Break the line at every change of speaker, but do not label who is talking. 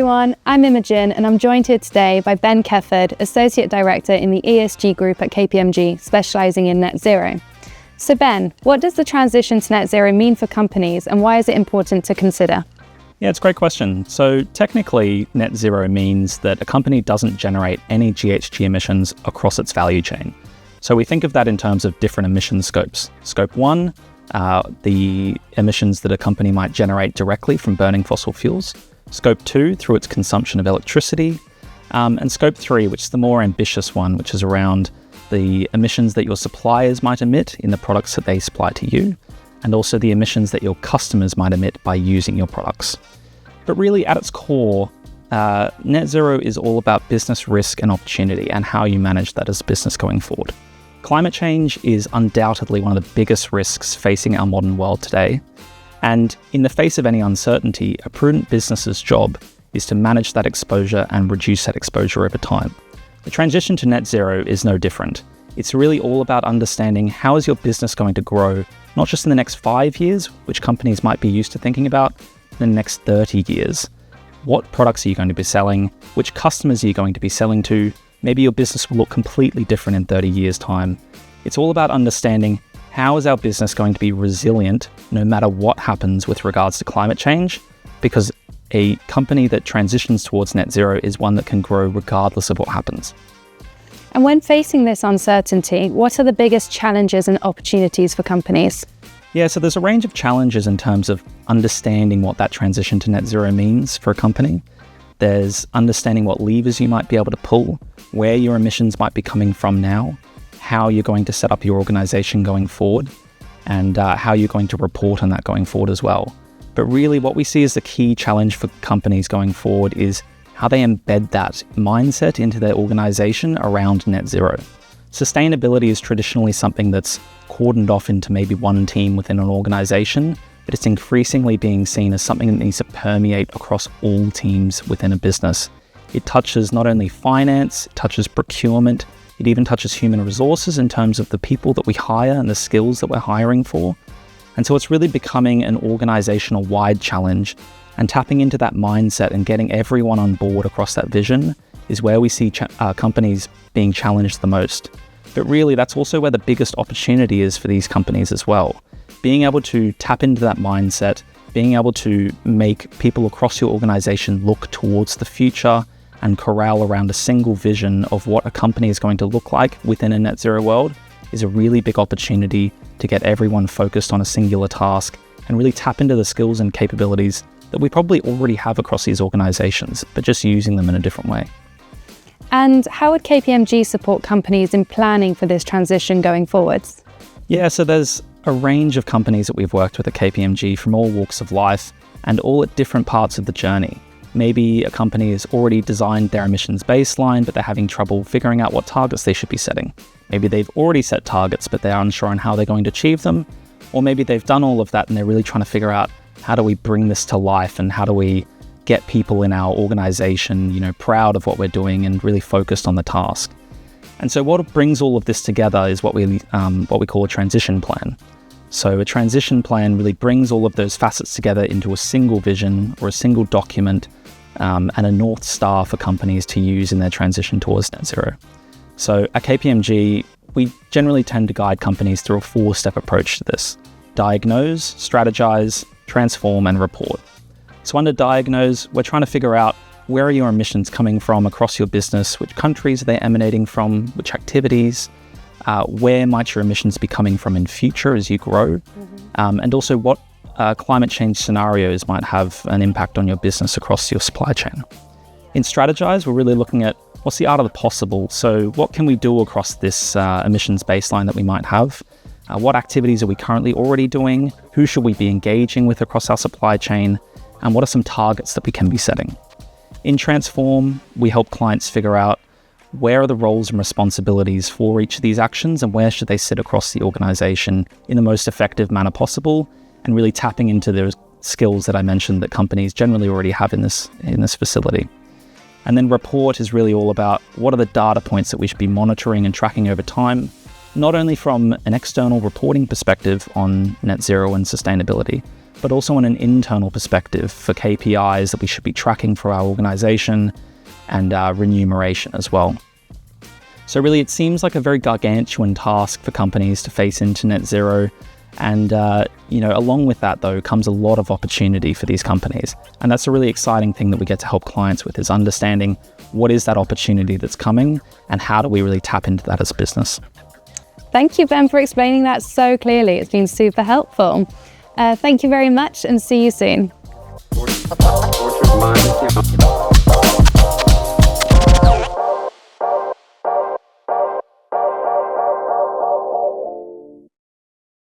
everyone, I'm Imogen and I'm joined here today by Ben Kefford, Associate Director in the ESG group at KPMG, specialising in net zero. So Ben, what does the transition to net zero mean for companies and why is it important to consider?
Yeah, it's a great question. So technically, net zero means that a company doesn't generate any GHG emissions across its value chain. So we think of that in terms of different emission scopes. Scope 1, the emissions that a company might generate directly from burning fossil fuels. Scope 2, through its consumption of electricity. And Scope 3, which is the more ambitious one, which is around the emissions that your suppliers might emit in the products that they supply to you, and also the emissions that your customers might emit by using your products. But really, at its core, net zero is all about business risk and opportunity and how you manage that as a business going forward. Climate change is undoubtedly one of the biggest risks facing our modern world today. And in the face of any uncertainty, a prudent business's job is to manage that exposure and reduce that exposure over time. The transition to net zero is no different. It's really all about understanding how is your business going to grow, not just in the next 5 years, which companies might be used to thinking about, in the next 30 years. What products are you going to be selling? Which customers are you going to be selling to? Maybe your business will look completely different in 30 years' time. It's all about understanding how is our business going to be resilient no matter what happens with regards to climate change, because a company that transitions towards net zero is one that can grow regardless of what happens.
And when facing this uncertainty, what are the biggest challenges and opportunities for companies?
Yeah, so there's a range of challenges in terms of understanding what that transition to net zero means for a company. There's understanding what levers you might be able to pull, where your emissions might be coming from now, how you're going to set up your organization going forward, and how you're going to report on that going forward as well. But really what we see as the key challenge for companies going forward is how they embed that mindset into their organization around net zero. Sustainability is traditionally something that's cordoned off into maybe one team within an organization, but it's increasingly being seen as something that needs to permeate across all teams within a business. It touches not only finance, it touches procurement, it even touches human resources in terms of the people that we hire and the skills that we're hiring for. And so it's really becoming an organizational-wide challenge, and tapping into that mindset and getting everyone on board across that vision is where we see companies being challenged the most. But really, that's also where the biggest opportunity is for these companies as well. Being able to tap into that mindset, being able to make people across your organization look towards the future and corral around a single vision of what a company is going to look like within a net zero world is a really big opportunity to get everyone focused on a singular task and really tap into the skills and capabilities that we probably already have across these organizations, but just using them in a different way.
And how would KPMG support companies in planning for this transition going forwards?
Yeah, so there's a range of companies that we've worked with at KPMG from all walks of life and all at different parts of the journey. Maybe a company has already designed their emissions baseline, but they're having trouble figuring out what targets they should be setting. Maybe they've already set targets, but they're unsure on how they're going to achieve them. Or maybe they've done all of that and they're really trying to figure out how do we bring this to life and how do we get people in our organization, proud of what we're doing and really focused on the task. And so what brings all of this together is what we call a transition plan. So a transition plan really brings all of those facets together into a single vision or a single document and a North Star for companies to use in their transition towards net zero. So at KPMG, we generally tend to guide companies through a 4-step approach to this: diagnose, strategize, transform, and report. So under diagnose, we're trying to figure out where are your emissions coming from across your business, which countries are they emanating from, which activities, where might your emissions be coming from in future as you grow, and also what climate change scenarios might have an impact on your business across your supply chain. In strategize, we're really looking at what's the art of the possible. So what can we do across this emissions baseline that we might have? What activities are we currently already doing? Who should we be engaging with across our supply chain? And what are some targets that we can be setting? In transform, we help clients figure out where are the roles and responsibilities for each of these actions and where should they sit across the organization in the most effective manner possible, and really tapping into those skills that I mentioned that companies generally already have in this facility. And then report is really all about what are the data points that we should be monitoring and tracking over time, not only from an external reporting perspective on net zero and sustainability, but also on an internal perspective for KPIs that we should be tracking for our organization and remuneration as well. So really, it seems like a very gargantuan task for companies to face into net zero. And, along with that, though, comes a lot of opportunity for these companies. And that's a really exciting thing that we get to help clients with, is understanding what is that opportunity that's coming and how do we really tap into that as a business.
Thank you, Ben, for explaining that so clearly. It's been super helpful. Thank you very much and see you soon.